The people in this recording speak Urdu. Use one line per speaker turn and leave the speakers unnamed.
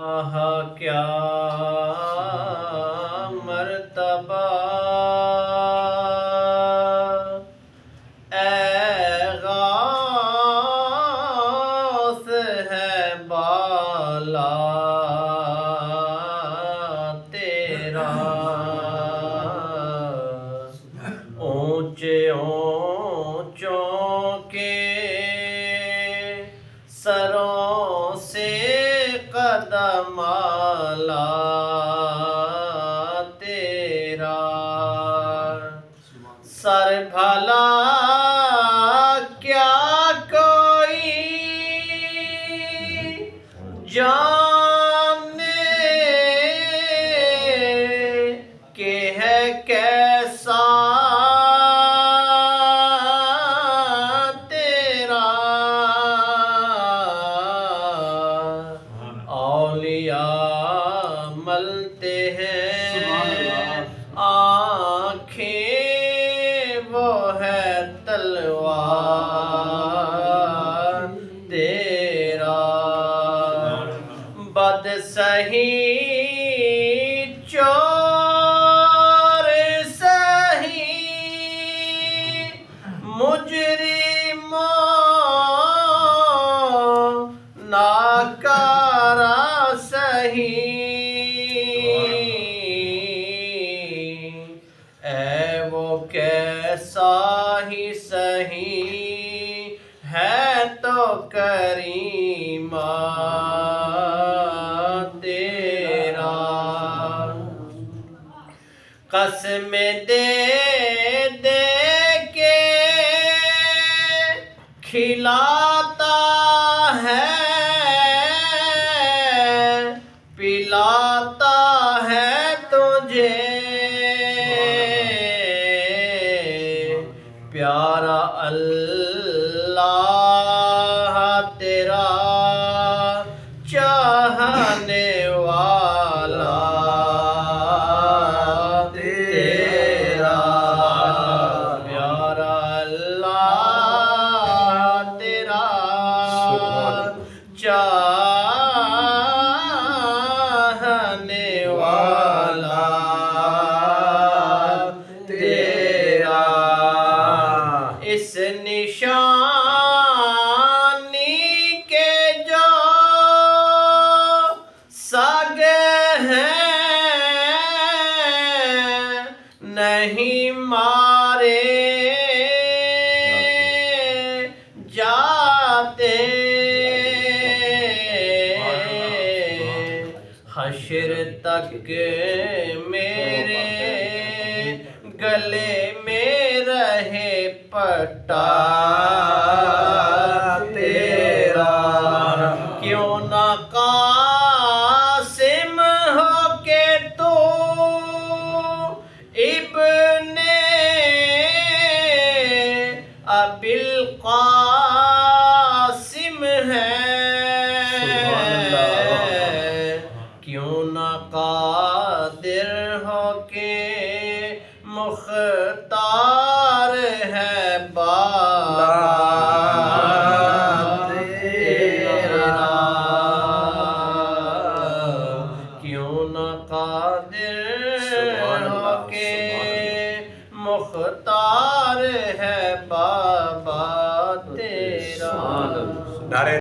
کیا مرتبہ اے غوث ہے بالا تیرا، اونچے اونچوں کے سروں سے قدم آلا تیرا، سر بھلا کیا کوئی جانے کہ ہے کیسا تیرا، اولیاء ملتے ہیں آنکھیں، وہ ہے تلوار تیرا، بد سہی چور سہی مجرموں ناکارہ سہی، اے وہ کیسا ہی سہی ہے تو کریمہ تیرا، قسم دے دے کے کھلاتا ہے، پلاتا ہے تجھے، پیارا اللہ تیرا چاہنے والا تیرا، پیارا اللہ تیرا چاہنے والا تیرا، اس نشانی کے جو سگ ہیں نہیں مارے جاتے، حشر تک میرے گلے میں رہے پٹا تیرا، کیوں نہ